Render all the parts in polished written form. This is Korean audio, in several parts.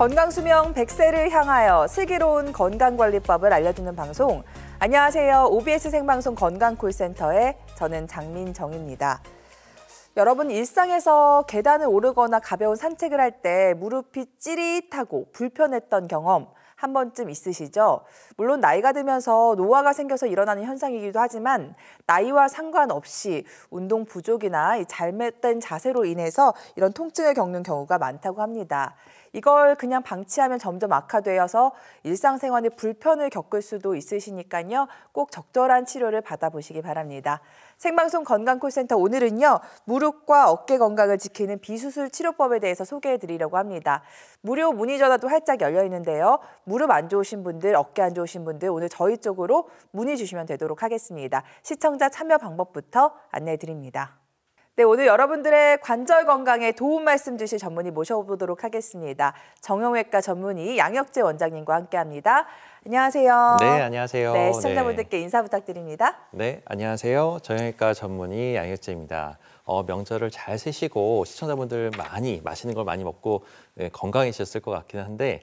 건강수명 100세를 향하여 슬기로운 건강관리법을 알려주는 방송. 안녕하세요. OBS 생방송 건강콜센터의 저는 장민정입니다. 여러분, 일상에서 계단을 오르거나 가벼운 산책을 할 때 무릎이 찌릿하고 불편했던 경험 한 번쯤 있으시죠? 물론 나이가 들면서 노화가 생겨서 일어나는 현상이기도 하지만 나이와 상관없이 운동 부족이나 잘못된 자세로 인해서 이런 통증을 겪는 경우가 많다고 합니다. 이걸 그냥 방치하면 점점 악화되어서 일상생활에 불편을 겪을 수도 있으시니까요. 꼭 적절한 치료를 받아보시기 바랍니다. 생방송 건강콜센터 오늘은요. 무릎과 어깨 건강을 지키는 비수술 치료법에 대해서 소개해드리려고 합니다. 무료 문의 전화도 활짝 열려 있는데요. 무릎 안 좋으신 분들, 어깨 안 좋으신 분들 오늘 저희 쪽으로 문의 주시면 되도록 하겠습니다. 시청자 참여 방법부터 안내해드립니다. 네, 오늘 여러분들의 관절 건강에 도움 말씀 주실 전문의 모셔보도록 하겠습니다. 정형외과 전문의 양혁재 원장님과 함께합니다. 안녕하세요. 네, 안녕하세요. 네, 시청자분들께 인사 부탁드립니다. 네, 안녕하세요. 정형외과 전문의 양혁재입니다. 명절을 잘 쓰시고 시청자분들 많이 맛있는 걸 많이 먹고 건강해지셨을 것 같긴 한데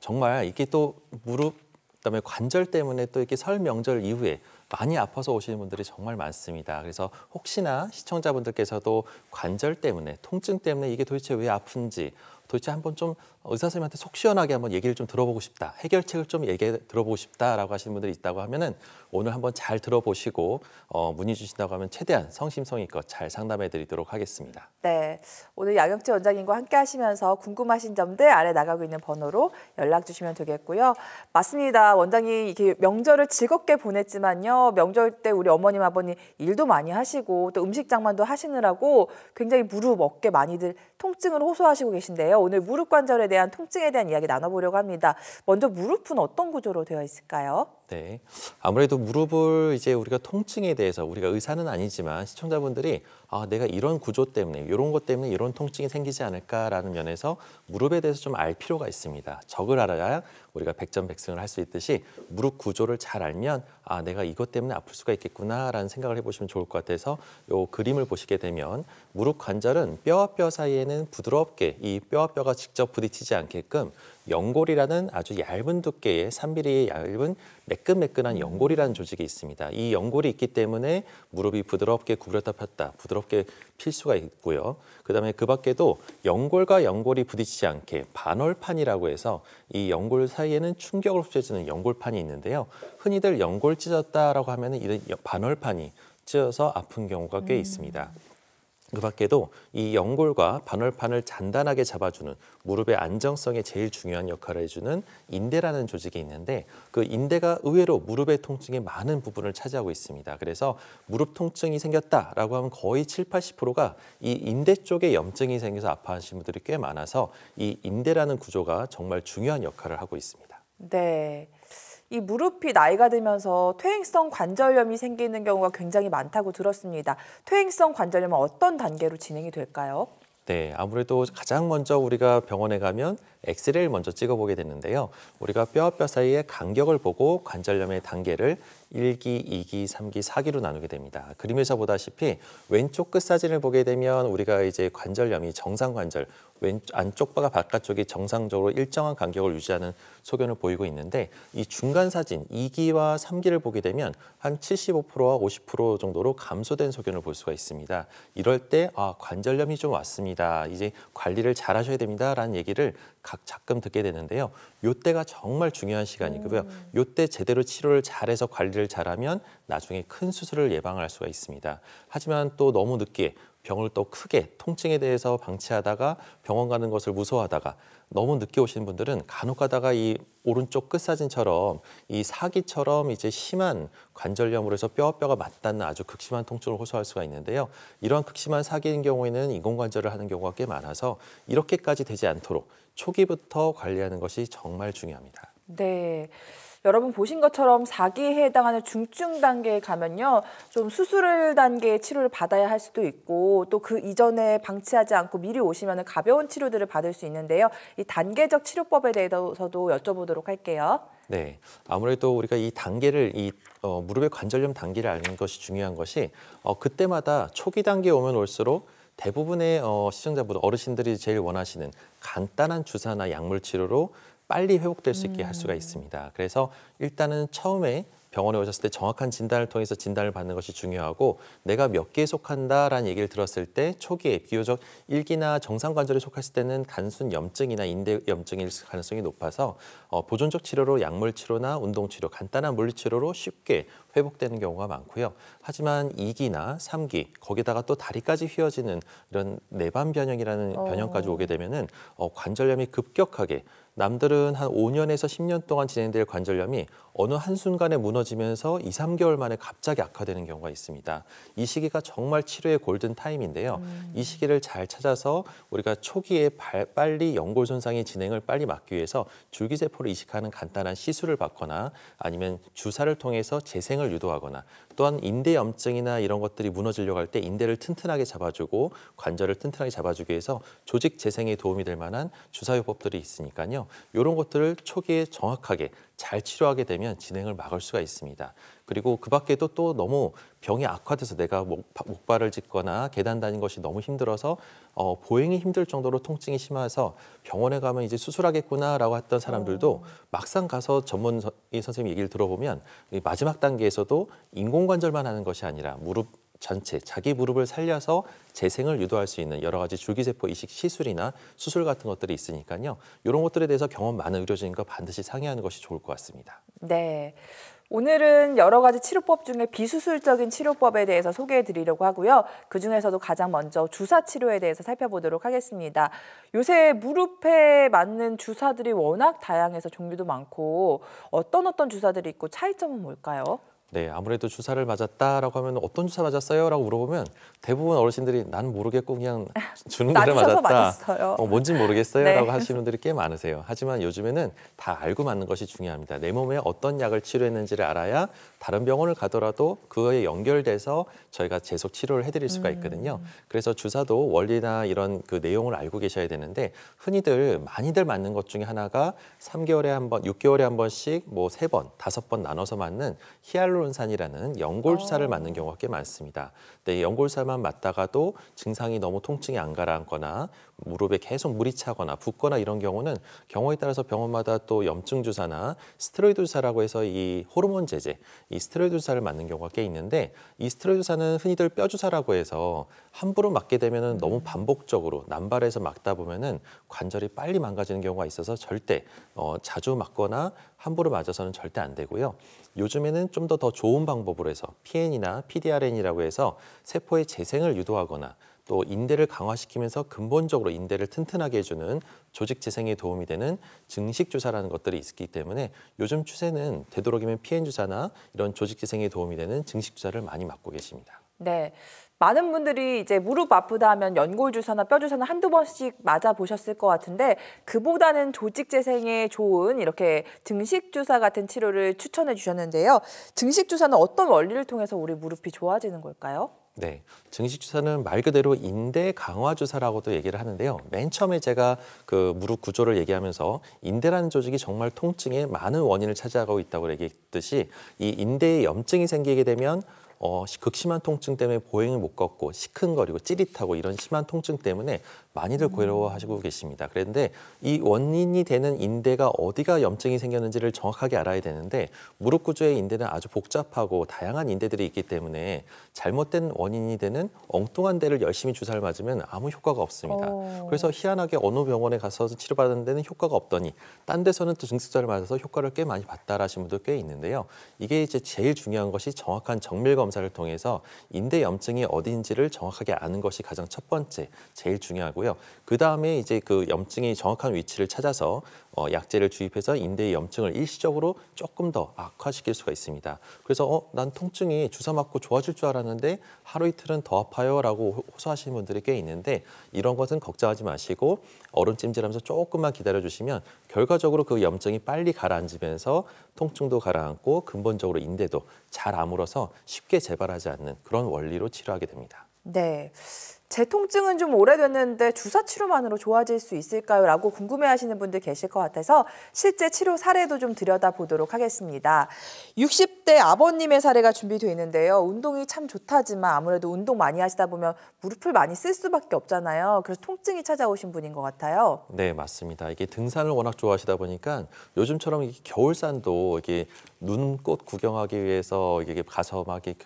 정말 이게 또 무릎 그다음에 관절 때문에 또 이렇게 설 명절 이후에 많이 아파서 오시는 분들이 정말 많습니다. 그래서 혹시나 시청자분들께서도 관절 때문에, 통증 때문에 이게 도대체 왜 아픈지 도대체 한번 좀 의사 선생님한테 속 시원하게 한번 얘기를 좀 들어보고 싶다. 해결책을 좀 들어보고 싶다라고 하시는 분들이 있다고 하면은 오늘 한번 잘 들어보시고 문의 주신다고 하면 최대한 성심성의껏 잘 상담해드리도록 하겠습니다. 네, 오늘 양혁재 원장님과 함께 하시면서 궁금하신 점들 아래 나가고 있는 번호로 연락 주시면 되겠고요. 맞습니다. 원장님 이렇게 명절을 즐겁게 보냈지만요. 명절 때 우리 어머님, 아버님 일도 많이 하시고 또 음식 장만도 하시느라고 굉장히 무릎, 어깨 많이들 통증을 호소하시고 계신데요. 오늘 무릎 관절에 대한 통증에 대한 이야기 나눠보려고 합니다. 먼저 무릎은 어떤 구조로 되어 있을까요? 네, 아무래도 무릎을 이제 우리가 통증에 대해서 우리가 의사는 아니지만 시청자분들이 내가 이런 구조 때문에 이런 것 때문에 이런 통증이 생기지 않을까라는 면에서 무릎에 대해서 좀 알 필요가 있습니다. 적을 알아야 우리가 백전백승을 할 수 있듯이 무릎 구조를 잘 알면 내가 이것 때문에 아플 수가 있겠구나라는 생각을 해보시면 좋을 것 같아서 이 그림을 보시게 되면 무릎 관절은 뼈와 뼈 사이에는 부드럽게 이 뼈와 뼈가 직접 부딪히지 않게끔 연골이라는 아주 얇은 두께의 3mm의 얇은 매끈매끈한 연골이라는 조직이 있습니다. 이 연골이 있기 때문에 무릎이 부드럽게 구부렸다 폈다 부드럽게 필 수가 있고요. 그다음에 그 밖에도 연골과 연골이 부딪히지 않게 반월판이라고 해서 이 연골 사이에는 충격을 흡수해주는 연골판이 있는데요. 흔히들 연골 찢었다라고 하면 이런 반월판이 찢어서 아픈 경우가 꽤 있습니다. 그 밖에도 이 연골과 반월판을 단단하게 잡아주는 무릎의 안정성에 제일 중요한 역할을 해주는 인대라는 조직이 있는데 그 인대가 의외로 무릎의 통증의 많은 부분을 차지하고 있습니다. 그래서 무릎 통증이 생겼다라고 하면 거의 70~80%가 이 인대 쪽에 염증이 생겨서 아파하시는 분들이 꽤 많아서 이 인대라는 구조가 정말 중요한 역할을 하고 있습니다. 네. 이 무릎이 나이가 들면서 퇴행성 관절염이 생기는 경우가 굉장히 많다고 들었습니다. 퇴행성 관절염은 어떤 단계로 진행이 될까요? 네, 아무래도 가장 먼저 우리가 병원에 가면 엑스레이를 먼저 찍어보게 되는데요. 우리가 뼈와 뼈 사이의 간격을 보고 관절염의 단계를 1기, 2기, 3기, 4기로 나누게 됩니다. 그림에서 보다시피 왼쪽 끝 사진을 보게 되면 우리가 이제 관절염이 정상 관절, 안쪽과 바깥쪽이 정상적으로 일정한 간격을 유지하는 소견을 보이고 있는데 이 중간 사진 2기와 3기를 보게 되면 한 75%와 50% 정도로 감소된 소견을 볼 수가 있습니다. 이럴 때 관절염이 좀 왔습니다. 이제 관리를 잘 하셔야 됩니다라는 얘기를 가끔 듣게 되는데요. 이때가 정말 중요한 시간이고요. 이때 제대로 치료를 잘해서 관리를 잘하면 나중에 큰 수술을 예방할 수가 있습니다. 하지만 또 너무 늦게 병을 또 크게 통증에 대해서 방치하다가 병원 가는 것을 무서워하다가 너무 늦게 오시는 분들은 간혹 가다가 이 오른쪽 끝 사진처럼 이 사기처럼 이제 심한 관절염으로 해서 뼈와 뼈가 맞닿는 아주 극심한 통증을 호소할 수가 있는데요. 이러한 극심한 사기인 경우에는 인공관절을 하는 경우가 꽤 많아서 이렇게까지 되지 않도록 초기부터 관리하는 것이 정말 중요합니다. 네. 여러분 보신 것처럼 4기에 해당하는 중증 단계에 가면요. 좀 수술 단계의 치료를 받아야 할 수도 있고 또 그 이전에 방치하지 않고 미리 오시면 가벼운 치료들을 받을 수 있는데요. 이 단계적 치료법에 대해서도 여쭤보도록 할게요. 네, 아무래도 우리가 이 단계를 무릎의 관절염 단계를 아는 것이 중요한 것이 그때마다 초기 단계에 오면 올수록 대부분의 시청자분들, 어르신들이 제일 원하시는 간단한 주사나 약물 치료로 빨리 회복될 수 있게 할 수가 있습니다. 그래서 일단은 처음에 병원에 오셨을 때 정확한 진단을 통해서 진단을 받는 것이 중요하고, 내가 몇 개에 속한다라는 얘기를 들었을 때 초기에 비교적 일기나 정상 관절에 속했을 때는 단순 염증이나 인대 염증일 가능성이 높아서 보존적 치료로 약물 치료나 운동 치료, 간단한 물리 치료로 쉽게 회복되는 경우가 많고요. 하지만 2기나 3기, 거기다가 또 다리까지 휘어지는 이런 내반 변형이라는 변형까지 오게 되면은 관절염이 급격하게, 남들은 한 5년에서 10년 동안 진행될 관절염이 어느 한순간에 무너지면서 2, 3개월 만에 갑자기 악화되는 경우가 있습니다. 이 시기가 정말 치료의 골든 타임인데요. 이 시기를 잘 찾아서 우리가 초기에 빨리 연골 손상의 진행을 빨리 막기 위해서 줄기세포를 이식하는 간단한 시술을 받거나, 아니면 주사를 통해서 재생을 유도하거나, 또한 인대 염증이나 이런 것들이 무너지려고 할 때 인대를 튼튼하게 잡아주고 관절을 튼튼하게 잡아주기 위해서 조직 재생에 도움이 될 만한 주사요법들이 있으니까요. 이런 것들을 초기에 정확하게 잘 치료하게 되면 진행을 막을 수가 있습니다. 그리고 그 밖에도 또 너무 병이 악화돼서 내가 목발을 짓거나 계단 다니는 것이 너무 힘들어서 보행이 힘들 정도로 통증이 심해서 병원에 가면 이제 수술하겠구나라고 했던 사람들도 막상 가서 전문 선생님 얘기를 들어보면 마지막 단계에서도 인공관절만 하는 것이 아니라 무릎 전체, 자기 무릎을 살려서 재생을 유도할 수 있는 여러 가지 줄기세포 이식 시술이나 수술 같은 것들이 있으니까요. 이런 것들에 대해서 경험 많은 의료진과 반드시 상의하는 것이 좋을 것 같습니다. 네. 오늘은 여러 가지 치료법 중에 비수술적인 치료법에 대해서 소개해 드리려고 하고요. 그중에서도 가장 먼저 주사 치료에 대해서 살펴보도록 하겠습니다. 요새 무릎에 맞는 주사들이 워낙 다양해서 종류도 많고, 어떤 주사들이 있고 차이점은 뭘까요? 네, 아무래도 주사를 맞았다라고 하면 어떤 주사 맞았어요? 라고 물어보면 대부분 어르신들이 난 모르겠고 그냥 주는 대로 맞았다. 맞았어요. 뭔진 모르겠어요. 네. 라고 하시는 분들이 꽤 많으세요. 하지만 요즘에는 다 알고 맞는 것이 중요합니다. 내 몸에 어떤 약을 치료했는지를 알아야 다른 병원을 가더라도 그거에 연결돼서 저희가 계속 치료를 해드릴 수가 있거든요. 그래서 주사도 원리나 이런 그 내용을 알고 계셔야 되는데, 많이들 맞는 것 중에 하나가 3개월에 한 번, 6개월에 한 번씩 뭐 3번, 5번 나눠서 맞는 히알루론산이라는 연골 주사를 맞는 경우가 꽤 많습니다. 근데 연골 주사만 맞다가도 증상이 너무 통증이 안 가라앉거나 무릎에 계속 물이 차거나 붓거나 이런 경우는 경우에 따라서 병원마다 또 염증 주사나 스테로이드 주사라고 해서 이 호르몬 제제, 이 스테로이드 주사를 맞는 경우가 꽤 있는데, 이 스테로이드 주사는 흔히들 뼈 주사라고 해서 함부로 맞게 되면은 너무 반복적으로 남발해서 맞다 보면은 관절이 빨리 망가지는 경우가 있어서 절대 자주 맞거나 함부로 맞아서는 절대 안 되고요. 요즘에는 좀 더 좋은 방법으로 해서 PN이나 PDRN이라고 해서 세포의 재생을 유도하거나 또 인대를 강화시키면서 근본적으로 인대를 튼튼하게 해주는 조직 재생에 도움이 되는 증식 주사라는 것들이 있기 때문에 요즘 추세는 되도록이면 PN 주사나 이런 조직 재생에 도움이 되는 증식 주사를 많이 맞고 계십니다. 네. 많은 분들이 이제 무릎 아프다 하면 연골 주사나 뼈 주사는 한두 번씩 맞아 보셨을 것 같은데, 그보다는 조직 재생에 좋은 이렇게 증식 주사 같은 치료를 추천해 주셨는데요. 증식 주사는 어떤 원리를 통해서 우리 무릎이 좋아지는 걸까요? 네, 증식 주사는 말 그대로 인대 강화 주사라고도 얘기를 하는데요. 맨 처음에 제가 그 무릎 구조를 얘기하면서 인대라는 조직이 정말 통증의 많은 원인을 차지하고 있다고 얘기했듯이, 이 인대에 염증이 생기게 되면 극심한 통증 때문에 보행을 못 걷고 시큰거리고 찌릿하고 이런 심한 통증 때문에 많이들 괴로워하시고 계십니다. 그런데 이 원인이 되는 인대가 어디가 염증이 생겼는지를 정확하게 알아야 되는데, 무릎 구조의 인대는 아주 복잡하고 다양한 인대들이 있기 때문에 잘못된 원인이 되는 엉뚱한 데를 열심히 주사를 맞으면 아무 효과가 없습니다. 그래서 희한하게 어느 병원에 가서 치료받는 데는 효과가 없더니 딴 데서는 또 증식주사를 맞아서 효과를 꽤 많이 봤다라시는 분들 꽤 있는데요. 이게 이제 제일 중요한 것이 정확한 정밀 검사를 통해서 인대 염증이 어디인지를 정확하게 아는 것이 가장 첫 번째, 제일 중요하고요. 그 다음에 이제 그 염증이 정확한 위치를 찾아서 약제를 주입해서 인대의 염증을 일시적으로 조금 더 악화시킬 수가 있습니다. 그래서 난 통증이 주사 맞고 좋아질 줄 알았는데 하루 이틀은 더 아파요라고 호소하시는 분들이 꽤 있는데, 이런 것은 걱정하지 마시고 얼음찜질하면서 조금만 기다려주시면 결과적으로 그 염증이 빨리 가라앉으면서 통증도 가라앉고 근본적으로 인대도 잘 아물어서 쉽게 재발하지 않는 그런 원리로 치료하게 됩니다. 네. 제 통증은 좀 오래됐는데 주사 치료만으로 좋아질 수 있을까요? 라고 궁금해하시는 분들 계실 것 같아서 실제 치료 사례도 좀 들여다보도록 하겠습니다. 60대 아버님의 사례가 준비되어 있는데요. 운동이 참 좋다지만 아무래도 운동 많이 하시다 보면 무릎을 많이 쓸 수밖에 없잖아요. 그래서 통증이 찾아오신 분인 것 같아요. 네, 맞습니다. 이게 등산을 워낙 좋아하시다 보니까 요즘처럼 이게 겨울산도 이게 눈꽃 구경하기 위해서 이게 가서 막 이렇게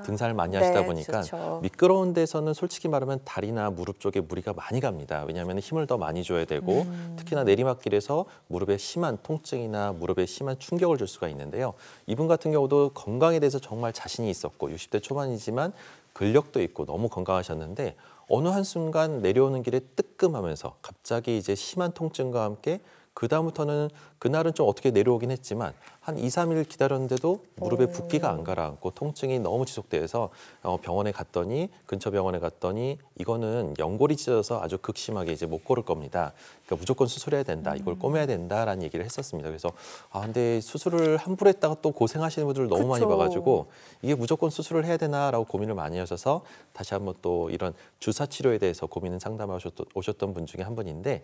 등산을 많이 하시다 네, 보니까 좋죠. 미끄러운 데서는 솔직히 말하면 다리나 무릎 쪽에 무리가 많이 갑니다. 왜냐하면 힘을 더 많이 줘야 되고 특히나 내리막길에서 무릎에 심한 통증이나 무릎에 심한 충격을 줄 수가 있는데요. 이분 같은 경우도 건강에 대해서 정말 자신이 있었고 60대 초반이지만 근력도 있고 너무 건강하셨는데 어느 한순간 내려오는 길에 뜨끔하면서 갑자기 이제 심한 통증과 함께 그다음부터는 그날은 좀 어떻게 내려오긴 했지만 한 2, 3일 기다렸는데도 무릎에 붓기가 안 가라앉고 통증이 너무 지속돼서 병원에 갔더니 근처 병원에 갔더니 이거는 연골이 찢어져서 아주 극심하게 이제 못 걸을 겁니다. 그러니까 무조건 수술해야 된다. 이걸 꼬매야 된다라는 얘기를 했었습니다. 그래서 근데 수술을 함부로 했다가 또 고생하시는 분들을 너무 많이 봐가지고 이게 무조건 수술을 해야 되나라고 고민을 많이 하셔서 다시 한번 또 이런 주사 치료에 대해서 고민을 상담해 오셨던 분 중에 한 분인데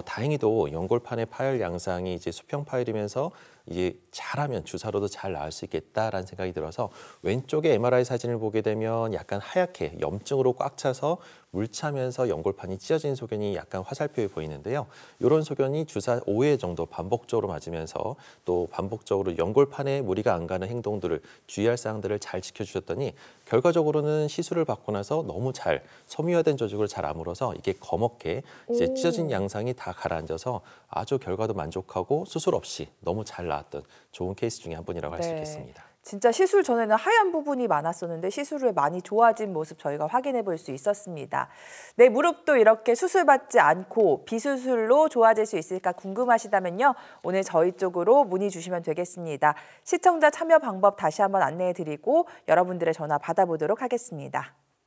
다행히도 연골판의 파열 양상이 이제 수평 파열이면서 이제 잘하면 주사로도 잘 나을 수 있겠다라는 생각이 들어서 왼쪽에 MRI 사진을 보게 되면 약간 하얗게 염증으로 꽉 차서 물 차면서 연골판이 찢어진 소견이 약간 화살표에 보이는데요. 이런 소견이 주사 5회 정도 반복적으로 맞으면서 또 반복적으로 연골판에 무리가 안 가는 행동들을 주의할 사항들을 잘 지켜주셨더니 결과적으로는 시술을 받고 나서 너무 잘 섬유화된 조직을 잘 아물어서 이게 검게 이제 찢어진 양상이 다 가라앉아서 아주 결과도 만족하고 수술 없이 너무 잘 나았던 좋은 케이스 중에 한 분이라고 할 수 있겠습니다. 진짜 시술 전에는 하얀 부분이 많았었는데 시술 후에 많이 좋아진 모습 저희가 확인해 볼 수 있었습니다. 네, 무릎도 이렇게 수술받지 않고 비수술로 좋아질 수 있을까 궁금하시다면요. 오늘 저희 쪽으로 문의 주시면 되겠습니다. 시청자 참여 방법 다시 한번 안내해 드리고 여러분들의 전화 받아보도록 하겠습니다.